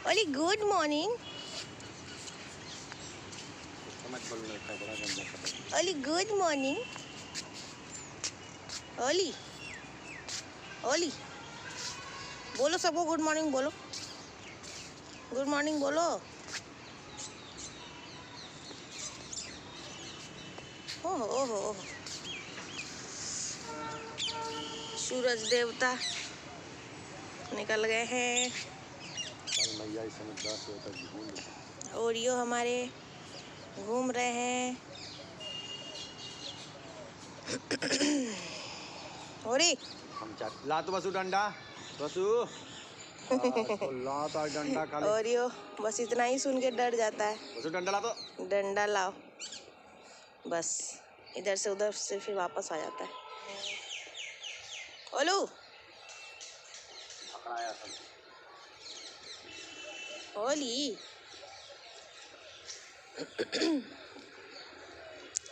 ओली good morning. ओली good morning. ओली ओली बोलो सबको good morning बोलो। गुड मॉर्निंग बोलो। ओहो ओहो ओहो, सूरज देवता निकल गए हैं और यो हमारे घूम रहे हैं। और ला तो बसु डंडा बसु ला तो डंडा खाली। और यो बस इतना ही सुन के डर जाता है। बसु डंडा ला तो डंडा लाओ, बस इधर से उधर से फिर वापस आ जाता है। ओलू ओली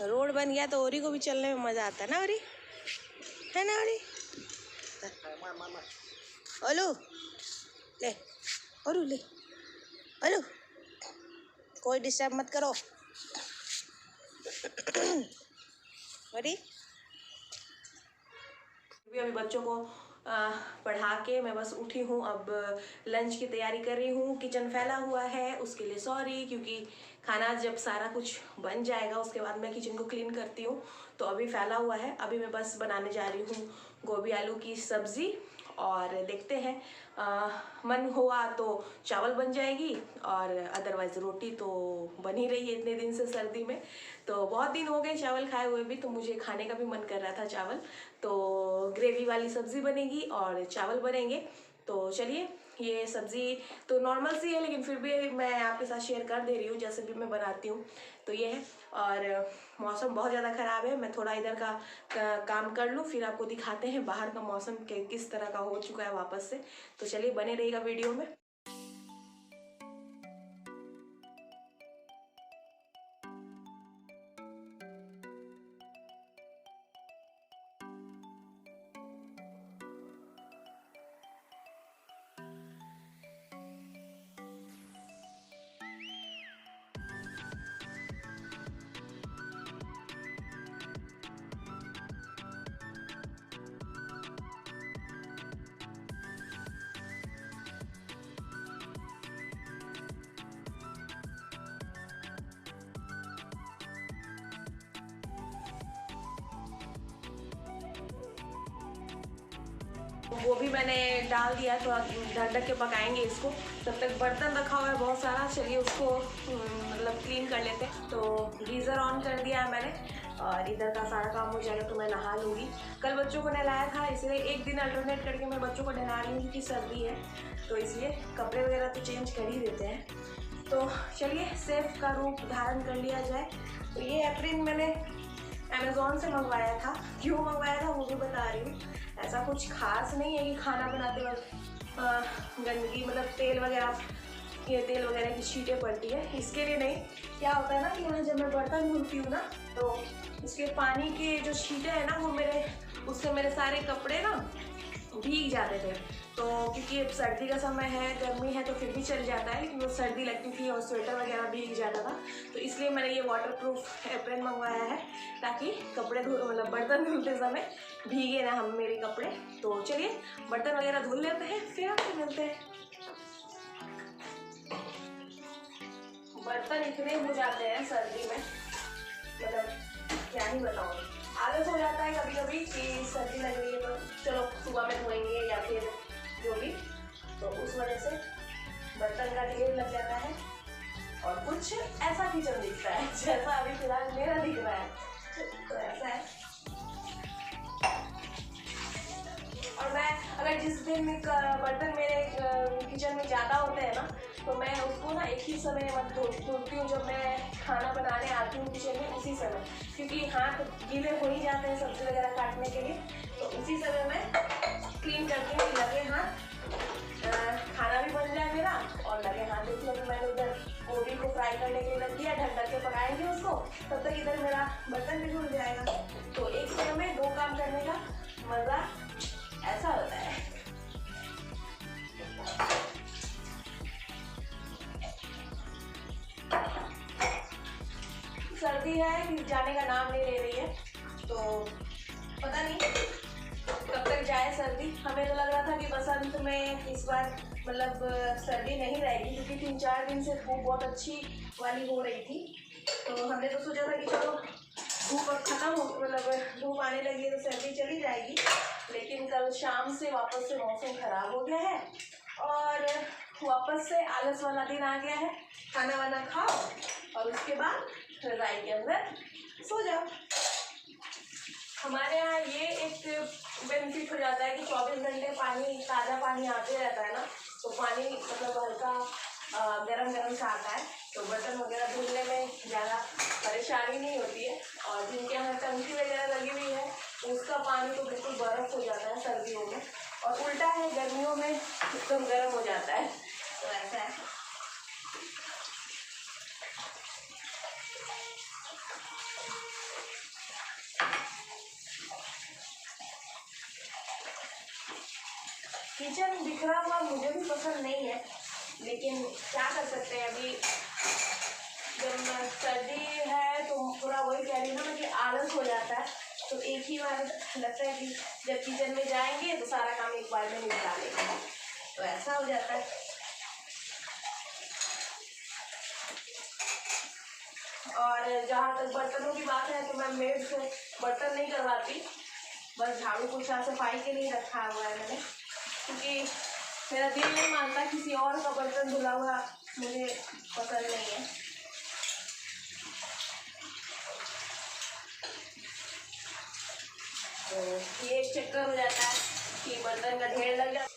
रोड बन गया तो ओरी को भी चलने में मजा आता है ना ओरी, है ना ओरी? ओलू ले, ओलू ले, ओलू कोई डिस्टर्ब मत करो। ओरी अभी बच्चों को पढ़ा के मैं बस उठी हूँ। अब लंच की तैयारी कर रही हूँ। किचन फैला हुआ है, उसके लिए सॉरी, क्योंकि खाना जब सारा कुछ बन जाएगा उसके बाद मैं किचन को क्लीन करती हूँ, तो अभी फैला हुआ है। अभी मैं बस बनाने जा रही हूँ गोभी आलू की सब्ज़ी, और देखते हैं मन हुआ तो चावल बन जाएगी, और अदरवाइज़ रोटी तो बन ही रही है इतने दिन से सर्दी में। तो बहुत दिन हो गए चावल खाए हुए भी, तो मुझे खाने का भी मन कर रहा था चावल। तो ग्रेवी वाली सब्ज़ी बनेगी और चावल बनेंगे। तो चलिए, ये सब्ज़ी तो नॉर्मल सी है, लेकिन फिर भी मैं आपके साथ शेयर कर दे रही हूँ जैसे भी मैं बनाती हूँ। तो ये है, और मौसम बहुत ज़्यादा ख़राब है। मैं थोड़ा इधर का काम कर लूँ, फिर आपको दिखाते हैं बाहर का मौसम किस तरह का हो चुका है वापस से। तो चलिए बने रहिएगा वीडियो में। वो भी मैंने डाल दिया, थोड़ा ढक ढक के पकाएंगे इसको। तब तक बर्तन रखा हुआ है बहुत सारा, चलिए उसको मतलब क्लीन कर लेते हैं। तो गीज़र ऑन कर दिया है मैंने, और इधर का सारा काम हो जाएगा तो मैं नहा लूँगी। कल बच्चों को नहलाया था, इसलिए एक दिन अल्टरनेट करके मैं बच्चों को नहला रही हूँ, क्योंकि सर्दी है तो इसलिए कपड़े वगैरह तो चेंज कर ही देते हैं। तो चलिए सेफ का रूप धारण कर लिया जाए। तो ये एप्रिन मैंने अमेज़ॉन से मंगवाया था। क्यों मंगवाया था वो भी बता रही हूँ। ऐसा कुछ खास नहीं है कि खाना बनाते वक्त गंदगी, मतलब तेल वगैरह की छींटें पड़ती है, इसके लिए नहीं। क्या होता है ना कि यहाँ जब मैं बर्तन धुलती हूँ ना, तो इसके पानी के जो छींटे हैं ना, वो उससे मेरे सारे कपड़े ना भीग जाते थे। तो क्योंकि अब सर्दी का समय है, गर्मी है तो फिर भी चल जाता है, लेकिन वो सर्दी लगती थी और स्वेटर वगैरह भीग जाता था। तो इसलिए मैंने ये वाटरप्रूफ एप्रन मंगवाया है, ताकि कपड़े मतलब बर्तन धुलते समय भीगे ना मेरे कपड़े। तो चलिए बर्तन वगैरह धुल लेते हैं, फिर आपसे मिलते हैं। बर्तन इतने हो जाते हैं सर्दी में, मतलब क्या ही बताऊँ। आलस हो जाता है कभी कभी कि सर्दी लग रही है तो चलो सुबह में धोएंगे या फिर जो भी, तो उस वजह से बर्तन का ढेर लग जाता है। और कुछ ऐसा किचन दिखता है जैसा अभी फिलहाल मेरा दिख रहा है, तो ऐसा है। और मैं अगर जिस दिन बर्तन मेरे किचन में ज़्यादा होते हैं ना, तो मैं उसको ना एक ही समय धोती हूँ, जब मैं खाना बनाने आती हूँ किचन में उसी समय, क्योंकि हाथ गीले हो ही जाते हैं सब्जी वगैरह काटने के लिए। तो उसी समय मैं क्लीन करती हूँ, लगे हाथ खाना भी बन जाए मेरा, और लगे हाथ देखिए अभी मैंने उधर गोभी को फ्राई करने के लिए रख दिया, ढक ढक के पकाएंगे उसको, तब तक इधर मेरा बर्तन भी धुल जाएगा। तो एक समय में दो काम करने का मज़ा ऐसा होता है। भी है कि जाने का नाम नहीं ले रही है, तो पता नहीं कब तक जाए सर्दी। हमें तो लग रहा था कि बसंत में इस बार मतलब सर्दी नहीं रहेगी, क्योंकि 3-4 दिन से धूप बहुत अच्छी वाली हो रही थी। तो हमने तो सोचा था कि चलो धूप अब खत्म हो, मतलब धूप आने लगी है तो सर्दी चली जाएगी, लेकिन कल शाम से वापस से मौसम ख़राब हो गया है और वापस से आलस वाला दिन आ गया है। खाना वाना खाओ और उसके बाद रज़ाई के अंदर सो जाओ। हमारे यहाँ ये एक बेनिफिट हो जाता है कि 24 घंटे पानी, ताज़ा पानी आते रहता है ना, तो पानी मतलब हल्का गरम गरम सा आता है, तो बर्तन वगैरह धुलने में ज़्यादा परेशानी नहीं होती है। और जिनके यहाँ टंकी वगैरह लगी हुई है उसका पानी तो बिल्कुल बर्फ़ हो जाता है सर्दियों में, और उल्टा है गर्मियों में एकदम गर्म हो जाता है। तो ऐसा है। किचन बिखरा हुआ मुझे भी पसंद नहीं है, लेकिन क्या कर सकते हैं। अभी जब सर्दी है तो पूरा वही कह रही हूँ ना कि आलस हो जाता है, तो एक ही बार लगता है कि जब किचन में जाएंगे तो सारा काम एक बार में निपटा लेंगे, तो ऐसा हो जाता है। और जहाँ तक बर्तनों की बात है तो मैं मेड से बर्तन नहीं करवाती, बस झाड़ू पोछा सफाई के लिए रखा हुआ है मैंने, क्योंकि मेरा दिल नहीं मानता किसी और का बर्तन धुला हुआ, मुझे पसंद नहीं है। तो ये एक चक्कर हो जाता है कि बर्तन का ढेर लग जाता है।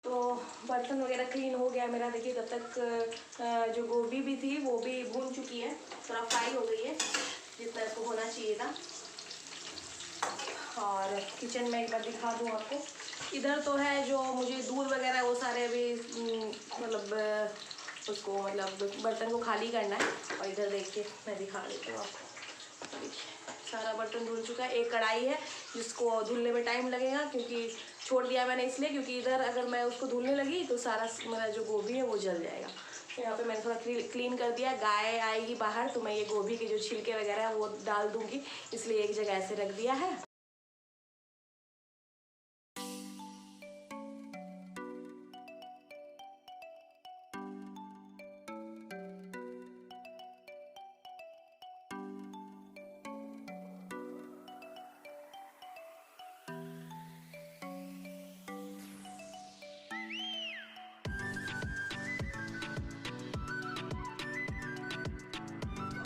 तो बर्तन वगैरह क्लीन हो गया मेरा। देखिए तब तक जो गोभी भी थी वो भी भून चुकी है, थोड़ा फ्राई हो गई है जितना इसको होना चाहिए था। और किचन में एक बार दिखा दूँ आपको, इधर तो है जो मुझे दूध वगैरह वो सारे अभी मतलब उसको मतलब बर्तन को खाली करना है। और इधर देखिए मैं दिखा देती हूँ आपको, देखिए सारा बर्तन धुल चुका है। एक कढ़ाई है जिसको धुलने में टाइम लगेगा, क्योंकि छोड़ दिया मैंने इसलिए, क्योंकि इधर अगर मैं उसको धुलने लगी तो सारा मेरा जो गोभी है वो जल जाएगा। तो यहाँ पे मैंने थोड़ा क्लीन कर दिया। गाय आएगी बाहर तो मैं ये गोभी के जो छिलके वगैरह है वो डाल दूँगी, इसलिए एक जगह ऐसे रख दिया है।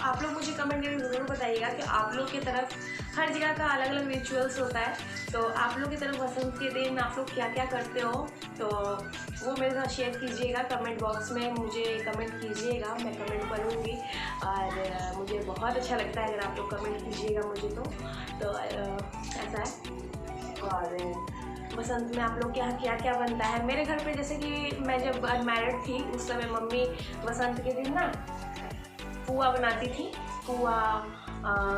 आप लोग मुझे कमेंट करके ज़रूर बताइएगा कि आप लोग की तरफ हर जगह का अलग अलग रिचुअल्स होता है, तो आप लोग की तरफ बसंत के दिन आप लोग क्या क्या करते हो, तो वो मेरे साथ शेयर कीजिएगा। कमेंट बॉक्स में मुझे कमेंट कीजिएगा, मैं कमेंट पढ़ूँगी और मुझे बहुत अच्छा लगता है अगर आप लोग कमेंट कीजिएगा मुझे। तो ऐसा है। और बसंत में आप लोग के यहाँ क्या क्या बनता है। मेरे घर पे जैसे कि मैं जब अनमैरिड थी उस समय मम्मी बसंत के दिन ना पुआ बनाती थी। पुआ,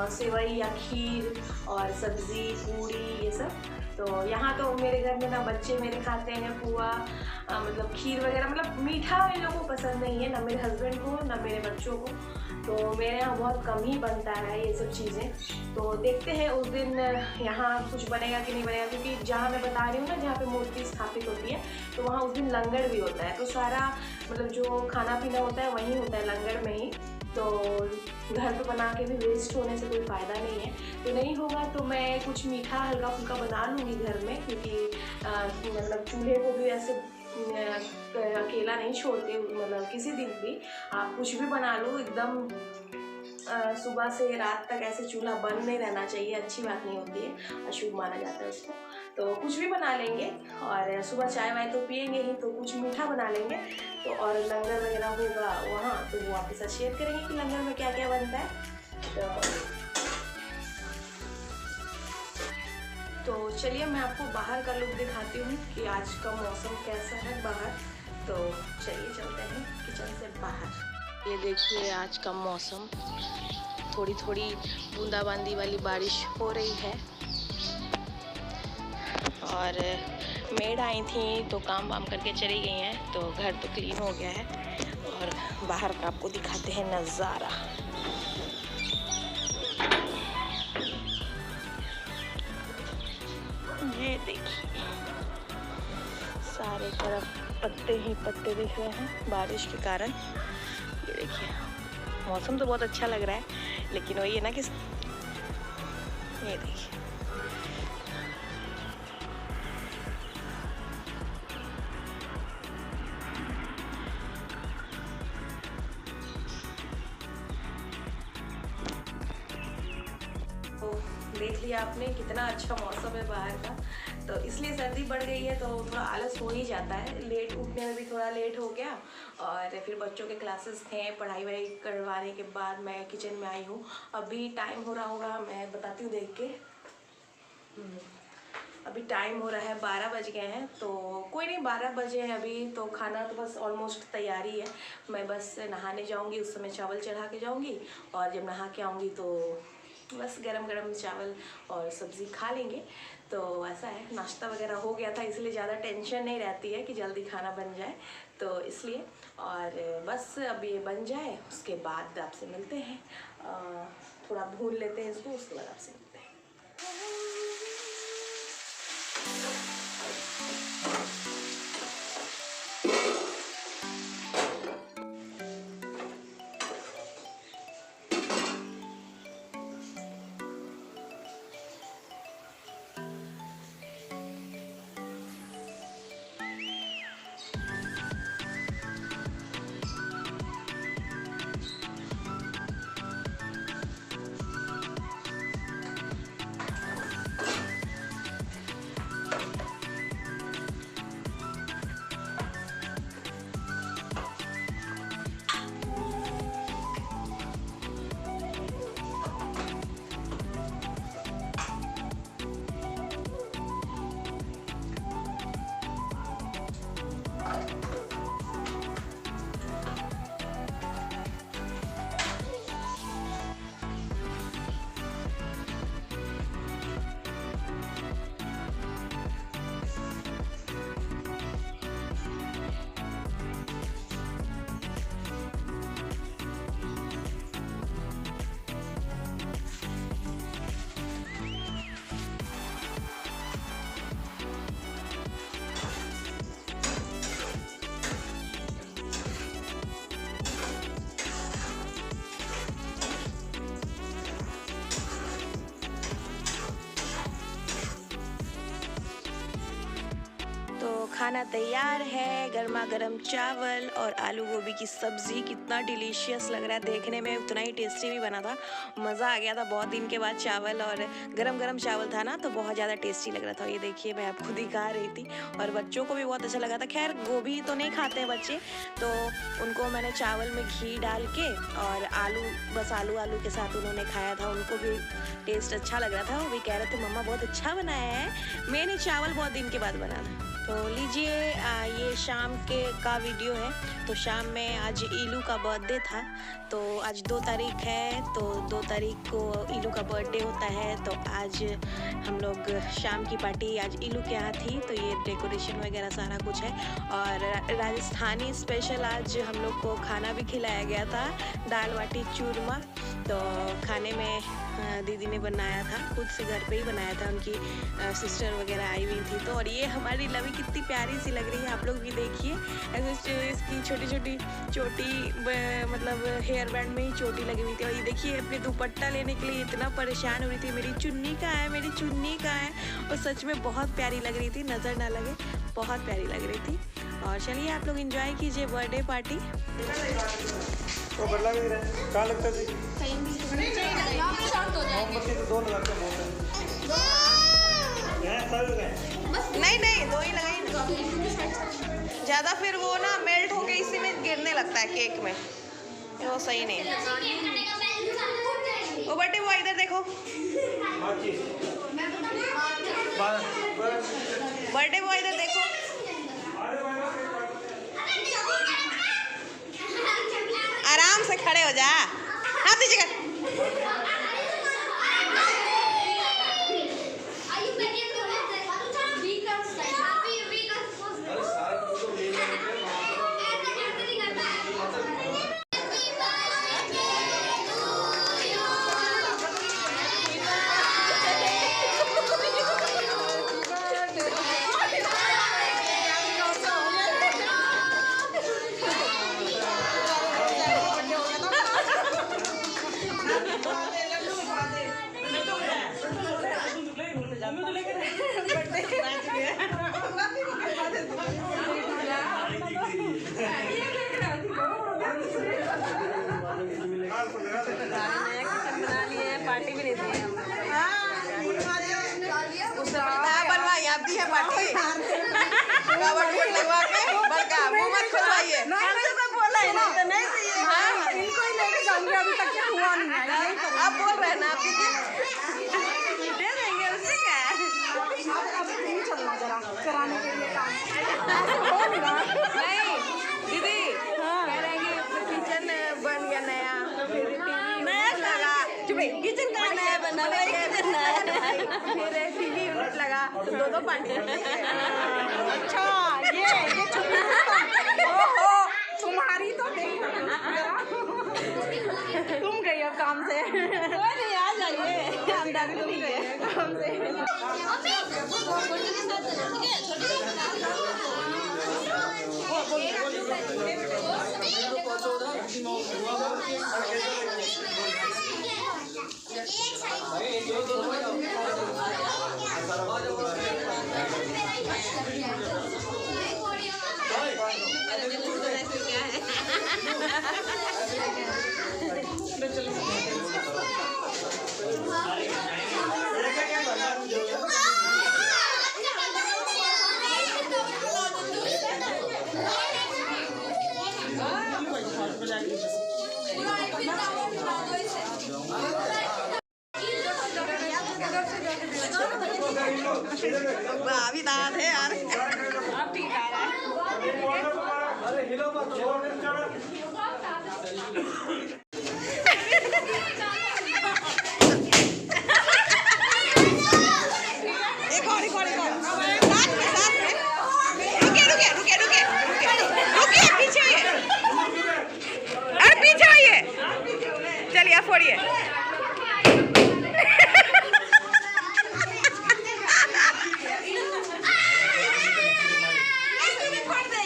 सेवई या खीर और सब्ज़ी, पूड़ी, ये सब। तो यहाँ तो मेरे घर में ना बच्चे मेरे खाते हैं पुआ, मतलब खीर वगैरह, मतलब मीठा इन लोगों को पसंद नहीं है, ना मेरे हस्बैंड को ना मेरे बच्चों को। तो मेरे यहाँ बहुत कम ही बनता है ये सब चीज़ें। तो देखते हैं उस दिन यहाँ कुछ बनेगा कि नहीं बनेगा, क्योंकि जहाँ मैं बता रही हूँ ना जहाँ पे मूर्ति स्थापित होती है तो वहाँ उस दिन लंगर भी होता है। तो सारा मतलब जो खाना पीना होता है वहीं होता है लंगर में ही। तो घर पे बना के भी वेस्ट होने से कोई फ़ायदा नहीं है। तो नहीं होगा तो मैं कुछ मीठा हल्का फुल्का बना लूँगी घर में, क्योंकि मतलब चूल्हे को भी ऐसे अकेला नहीं छोड़ते, मतलब किसी दिन भी आप कुछ भी बना लो एकदम सुबह से रात तक ऐसे चूल्हा बंद नहीं रहना चाहिए, अच्छी बात नहीं होती है, अशुभ माना जाता है उसको। तो कुछ भी बना लेंगे और सुबह चाय वाय तो पियेंगे ही, तो कुछ मीठा बना लेंगे। तो और लंगर वगैरह होगा वहाँ, तो वो आपके साथ शेयर करेंगे कि लंगर में क्या क्या बनता है। तो चलिए मैं आपको बाहर का लुक दिखाती हूँ कि आज का मौसम कैसा है बाहर। तो चलिए चलते हैं किचन से बाहर। ये देखिए आज का मौसम थोड़ी थोड़ी बूंदाबांदी वाली बारिश हो रही है। और मेड आई थी तो काम वाम करके चली गई हैं, तो घर तो क्लीन हो गया है। और बाहर का आपको दिखाते हैं नज़ारा। ये देखिए सारे तरफ पत्ते ही पत्ते दिख रहे हैं बारिश के कारण। ये देखिए मौसम तो बहुत अच्छा लग रहा है, लेकिन वही है ना कि ये देखिए देख लिया आपने कितना अच्छा मौसम है बाहर का। तो इसलिए सर्दी बढ़ गई है तो थोड़ा आलस हो ही जाता है। लेट उठने में भी थोड़ा लेट हो गया, और फिर बच्चों के क्लासेस थे, पढ़ाई वढ़ाई करवाने के बाद मैं किचन में आई हूँ। अभी टाइम हो रहा होगा, मैं बताती हूँ देख के। अभी टाइम हो रहा है 12 बज गए हैं। तो कोई नहीं, 12 बजे हैं अभी, तो खाना तो बस ऑलमोस्ट तैयारी है। मैं बस नहाने जाऊँगी, उस समय चावल चढ़ा के जाऊँगी, और जब नहा के आऊँगी तो बस गरम गरम चावल और सब्ज़ी खा लेंगे। तो ऐसा है, नाश्ता वगैरह हो गया था, इसलिए ज़्यादा टेंशन नहीं रहती है कि जल्दी खाना बन जाए, तो इसलिए। और बस अब ये बन जाए उसके बाद आपसे मिलते हैं। थोड़ा भून लेते हैं इसको, उसके बाद आपसे मिलते हैं। खाना तैयार है, गर्मा गर्म चावल और आलू गोभी की सब्ज़ी। कितना डिलीशियस लग रहा है, देखने में उतना ही टेस्टी भी बना था। मज़ा आ गया था, बहुत दिन के बाद चावल, और गरम गरम चावल था ना, तो बहुत ज़्यादा टेस्टी लग रहा था। ये देखिए मैं आपको दिखा रही थी, और बच्चों को भी बहुत अच्छा लगा था। खैर गोभी तो नहीं खाते हैं बच्चे, तो उनको मैंने चावल में घी डाल के और आलू, बस आलू के साथ उन्होंने खाया था। उनको भी टेस्ट अच्छा लग रहा था, वो भी कह रहे थे मम्मा बहुत अच्छा बनाया है। मैंने चावल बहुत दिन के बाद बना था। तो लीजिए ये शाम का वीडियो है। तो शाम में आज इलू का बर्थडे था, तो आज 2 तारीख है, तो 2 तारीख को इलू का बर्थडे होता है। तो आज हम लोग शाम की पार्टी आज इलू के यहाँ थी, तो ये डेकोरेशन वगैरह सारा कुछ है। और राजस्थानी स्पेशल आज हम लोग को खाना भी खिलाया गया था, दाल बाटी चूरमा। तो खाने में दीदी ने बनाया था, खुद से घर पे ही बनाया था, उनकी सिस्टर वगैरह आई हुई थी। तो और ये हमारी लवी कितनी प्यारी सी लग रही है, आप लोग भी देखिए। ऐसे इसकी छोटी छोटी चोटी, मतलब हेयर बैंड में ही चोटी लगी हुई थी। और ये देखिए अपने दुपट्टा लेने के लिए इतना परेशान हो रही थी, मेरी चुन्नी कहाँ है, मेरी चुन्नी कहाँ है। और सच में बहुत प्यारी लग रही थी, नज़र ना लगे, बहुत प्यारी लग रही थी। और चलिए आप लोग एंजॉय कीजिए बर्थडे पार्टी। तो बदला भी कहाँ लगता है जी? मोमबत्ती तो 2 लगाते हैं, नहीं 2 ही लगाई, ज़्यादा फिर वो ना मेल्ट होके इसी में गिरने लगता है केक में, वो सही नहीं है। ओ बर्थडे बॉय इधर देखो, बर्थडे बॉय इधर देखो। आराम से खड़े हो जा। हाथ दीजिएगा। पार्टी भी नहीं दी बनवाई आप दी है पार्टी लगवा के बड़का मुंह मत खोलवाइए बोला है ना तो नहीं चाहिए इनको ही लेके जाऊंगी अभी तक क्या हुआ नहीं है आप बोल रहे हैं ना आप दे देंगे उससे क्या है चलना जरा कराने के लिए काम नहीं दीदी कह रहे हैं कि किचन बन गया नया लगा किचन का नया बना फिर टीवी यूनिट लगा तो दो पार्टी अच्छा ये ओहो तुम्हारी तो तुम गई हो काम से नहीं आ जाइए आमदानी तुम गई काम से अभी दाद है यार आप ठीक आ रहा है चलिए आप फोड़िए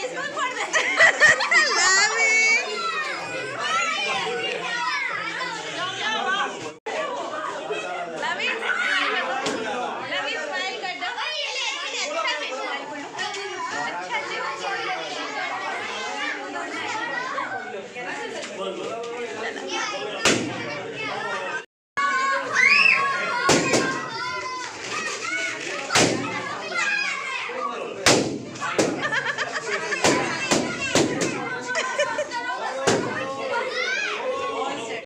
इसको फोड़ दे